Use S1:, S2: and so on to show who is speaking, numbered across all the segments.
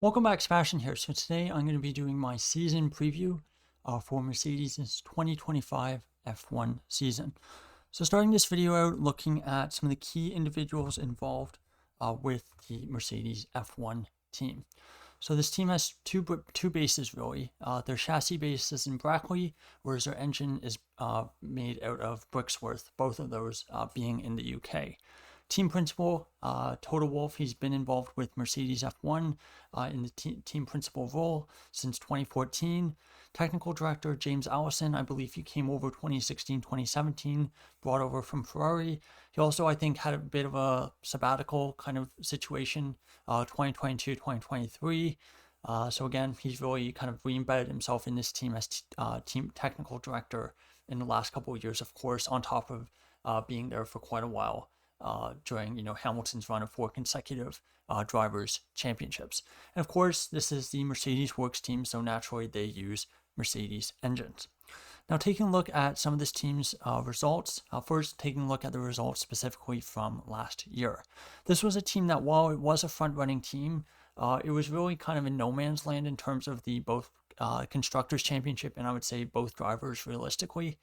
S1: Welcome back, Sebastian here. So today I'm going to be doing my season preview for Mercedes' 2025 F1 season. So starting this video out looking at some of the key individuals involved with the Mercedes F1 team. So this team has two bases really. Their chassis base is in Brackley, whereas their engine is made out of Brixworth, both of those being in the UK. Team principal, Toto Wolff, he's been involved with Mercedes F1 in the team principal role since 2014. Technical director James Allison, I believe he came over 2016, 2017, brought over from Ferrari. He also, I think, had a bit of a sabbatical kind of situation, 2022, 2023. So again, he's really kind of re-embedded himself in this team as team technical director in the last couple of years, of course, on top of being there for quite a while during Hamilton's run of 4 consecutive drivers' championships. And of course, this is the Mercedes Works team, so naturally they use Mercedes engines. Now, taking a look at some of this team's results, first taking a look at the results specifically from last year. This was a team that, while it was a front-running team, it was really kind of in no man's land in terms of the both Constructors' Championship and I would say both drivers realistically.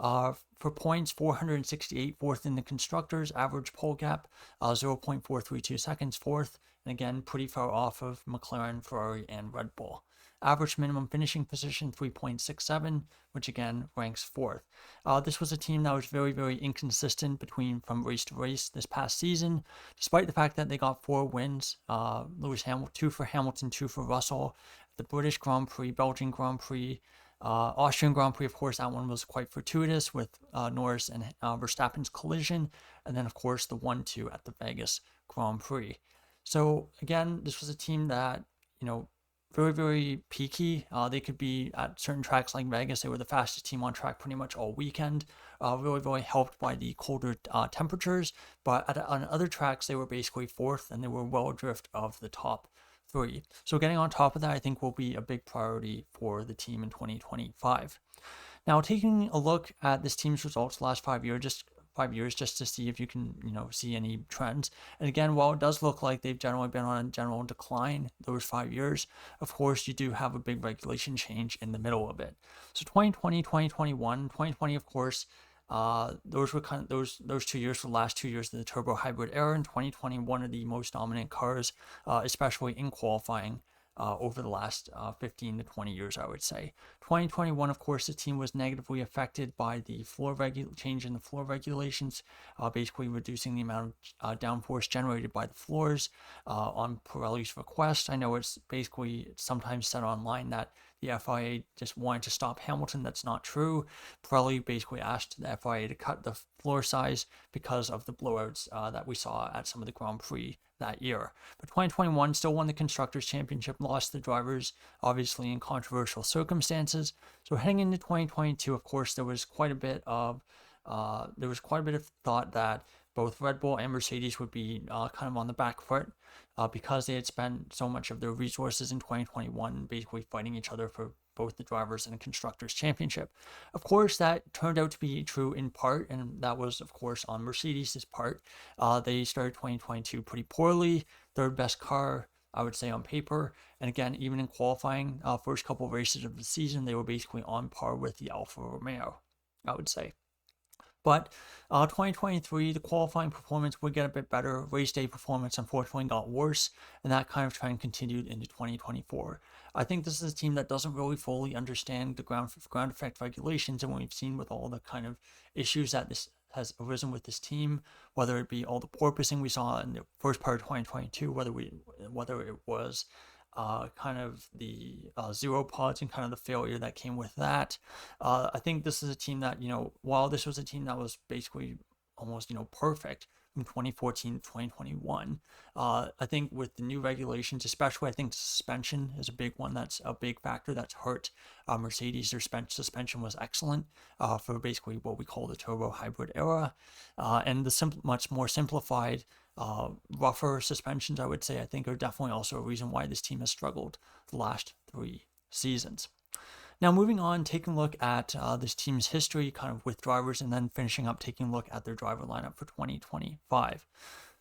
S1: For points, 468, fourth in the Constructors, average pole gap, 0.432 seconds, fourth, and again, pretty far off of McLaren, Ferrari, and Red Bull. Average minimum finishing position, 3.67, which again ranks fourth. This was a team that was very, very inconsistent from race to race this past season, despite the fact that they got 4 wins, Lewis Hamilton, 2 for Hamilton, 2 for Russell, the British Grand Prix, Belgian Grand Prix, Austrian Grand Prix, of course, that one was quite fortuitous with Norris and Verstappen's collision, and then, of course, the 1-2 at the Vegas Grand Prix. So, again, this was a team that, very, very peaky. They could be at certain tracks like Vegas. They were the fastest team on track pretty much all weekend. Really, really helped by the colder temperatures. But on other tracks, they were basically fourth, and they were well adrift of the top 3. So getting on top of that, I think, will be a big priority for the team in 2025. Now, taking a look at this team's results the last 5 years, just to see if you can, see any trends. And again, while it does look like they've generally been on a general decline those 5 years, of course, you do have a big regulation change in the middle of it. So 2020, 2021, 2020, of course, those were kind of those 2 years were the last 2 years of the turbo hybrid era. In 2020, one of the most dominant cars, especially in qualifying, over the last 15 to 20 years, I would say. 2021, of course, the team was negatively affected by the change in the floor regulations, basically reducing the amount of downforce generated by the floors on Pirelli's request. I know it's basically sometimes said online that the FIA just wanted to stop Hamilton. That's not true. Pirelli basically asked the FIA to cut the floor size because of the blowouts that we saw at some of the Grand Prix that year. But 2021 still won the Constructors' Championship, lost the drivers, obviously in controversial circumstances. So heading into 2022, of course, there was quite a bit of thought that both Red Bull and Mercedes would be kind of on the back foot because they had spent so much of their resources in 2021 basically fighting each other for both the drivers and Constructors' Championship. Of course, that turned out to be true in part, and that was, of course, on Mercedes' part. They started 2022 pretty poorly, third best car, I would say, on paper. And again, even in qualifying, first couple of races of the season, they were basically on par with the Alfa Romeo, I would say. But 2023, the qualifying performance would get a bit better. Race day performance, unfortunately, got worse, and that kind of trend continued into 2024. I think this is a team that doesn't really fully understand the ground effect regulations, and what we've seen with all the kind of issues that this has arisen with this team, whether it be all the porpoising we saw in the first part of 2022, whether it was kind of the zero pods and kind of the failure that came with that. I think this is a team that, while this was a team that was basically almost, perfect from 2014 to 2021, I think with the new regulations, especially, I think suspension is a big one. That's a big factor that's hurt Mercedes. Their suspension was excellent for basically what we call the turbo hybrid era, and the much more simplified rougher suspensions, I would say, I think are definitely also a reason why this team has struggled the last 3 seasons. Now, moving on, taking a look at this team's history kind of with drivers, and then finishing up taking a look at their driver lineup for 2025.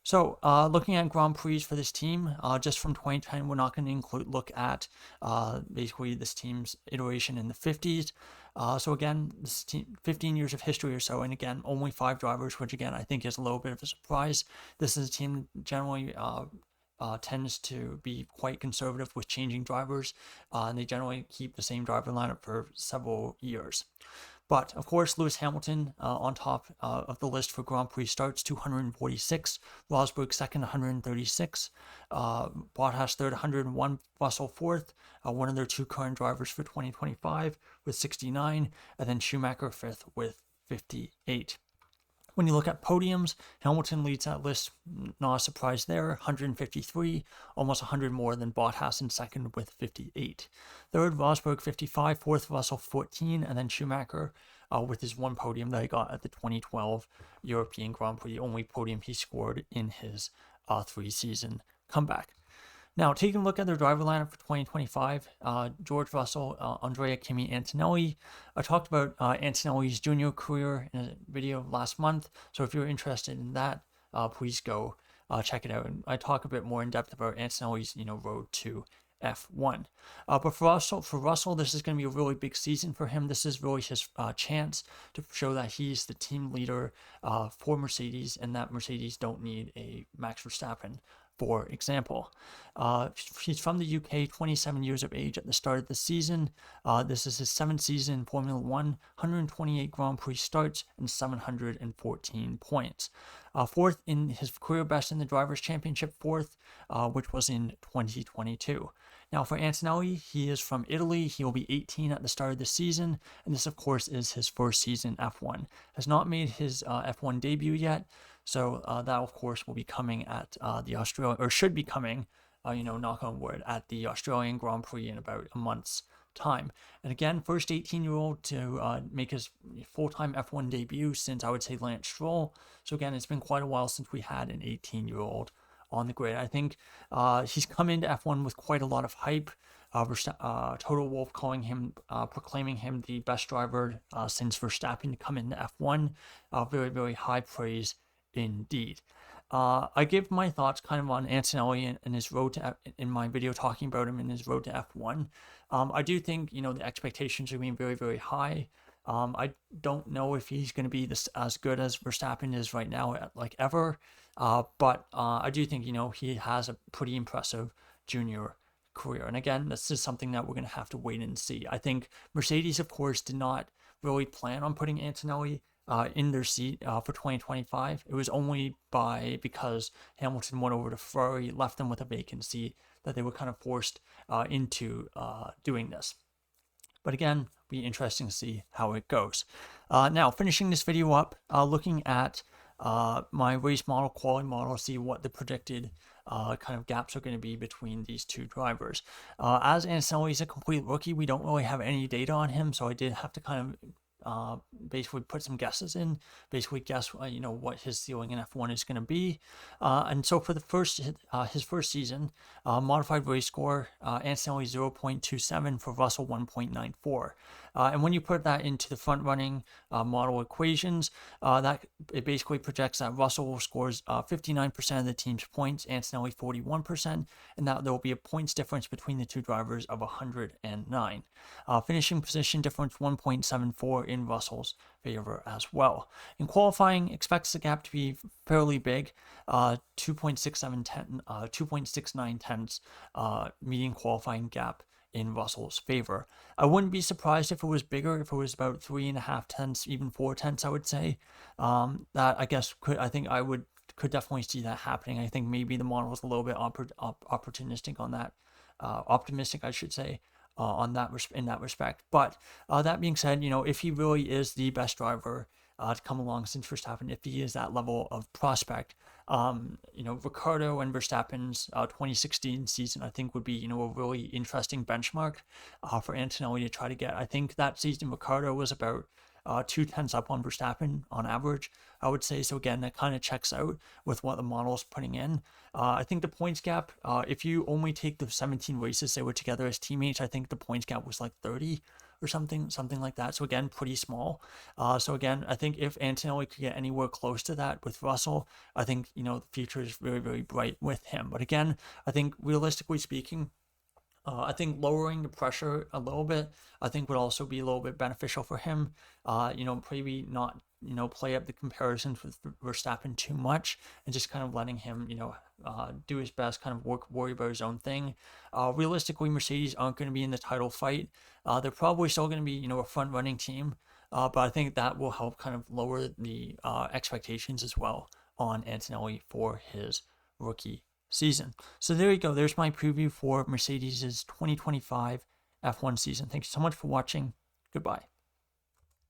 S1: So, looking at Grand Prix for this team, just from 2010, we're not going to look at basically this team's iteration in the 50s. So again, this team, 15 years of history or so, and again, only 5 drivers, which again, I think is a little bit of a surprise. This is a team that generally tends to be quite conservative with changing drivers, and they generally keep the same driver lineup for several years. But of course, Lewis Hamilton on top of the list for Grand Prix starts, 246. Rosberg second, 136. Bottas third, 101. Russell fourth, one of their 2 current drivers for 2025 with 69. And then Schumacher fifth with 58. When you look at podiums, Hamilton leads that list, not a surprise there, 153, almost 100 more than Bottas in second with 58. Third, Rosberg 55, fourth, Russell 14, and then Schumacher with his 1 podium that he got at the 2012 European Grand Prix, the only podium he scored in his 3-season comeback. Now, taking a look at their driver lineup for 2025, George Russell, Andrea Kimi Antonelli. I talked about Antonelli's junior career in a video last month, so if you're interested in that, please go check it out. And I talk a bit more in depth about Antonelli's, road to F1. But for Russell, this is going to be a really big season for him. This is really his chance to show that he's the team leader for Mercedes, and that Mercedes don't need a Max Verstappen. For example, he's from the UK, 27 years of age at the start of the season. This is his 7th season in Formula 1, 128 Grand Prix starts, and 714 points. Fourth in his career best in the Drivers' Championship, which was in 2022. Now for Antonelli, he is from Italy. He will be 18 at the start of the season, and this of course is his first season F1. Has not made his F1 debut yet, so that of course will be coming at the Australian, or should be coming, knock on wood, at the Australian Grand Prix in about a month's time. And again, first 18-year-old to make his full-time F1 debut since, I would say, Lance Stroll. So again, it's been quite a while since we had an 18-year-old on the grid. I think he's come into F1 with quite a lot of hype. Total Wolff proclaiming him the best driver since Verstappen to come into F1. Very, very high praise indeed. I give my thoughts kind of on Antonelli and his road to in my video talking about him in his road to F1. I do think the expectations are being very, very high. I don't know if he's going to be as good as Verstappen is right now, like ever. But I do think he has a pretty impressive junior career. And again, this is something that we're going to have to wait and see. I think Mercedes, of course, did not really plan on putting Antonelli in their seat for 2025. It was only because Hamilton went over to Ferrari, left them with a vacant seat, that they were kind of forced into doing this. But again, be interesting to see how it goes. Now, finishing this video up, looking at my race model, quality model, see what the predicted kind of gaps are going to be between these 2 drivers. As Antonelli is a complete rookie, we don't really have any data on him, so I did have to kind of basically put some guesses in, basically guess what his ceiling in F1 is going to be. And so for his first season, modified race score, Antonelli 0.27, for Russell 1.94. And when you put that into the front running model equations, that it basically projects that Russell scores 59% of the team's points, Antonelli 41%, and that there will be a points difference between the 2 drivers of 109. Finishing position difference 1.74 in Russell's favor as well. In qualifying, expects the gap to be fairly big, 2.69 tenths median qualifying gap in Russell's favor. I wouldn't be surprised if it was bigger, if it was about 3.5 tenths, even 4 tenths, I would say. That I guess could definitely see that happening. I think maybe the model is a little bit opportunistic on that, optimistic, I should say, in that respect. But that being said, if he really is the best driver to come along since Verstappen, if he is that level of prospect, Ricciardo and Verstappen's 2016 season, I think would be, a really interesting benchmark for Antonelli to try to get. I think that season Ricciardo was about 2 tenths up on Verstappen on average, I would say. So again, that kind of checks out with what the model is putting in. I think the points gap, if you only take the 17 races they were together as teammates, I think the points gap was like 30 or something like that. So again, pretty small. So again, I think if Antonelli could get anywhere close to that with Russell, I think, you know, the future is very, very bright with him. But again, I think realistically speaking, I think lowering the pressure a little bit, I think would also be a little bit beneficial for him. You know, maybe not, you know, play up the comparisons with Verstappen too much and just kind of letting him, you know, do his best, kind of worry about his own thing. Realistically, Mercedes aren't going to be in the title fight. They're probably still going to be, you know, a front running team. But I think that will help kind of lower the expectations as well on Antonelli for his rookie season. So there you go. There's my preview for Mercedes' 2025 F1 season. Thanks so much for watching. Goodbye.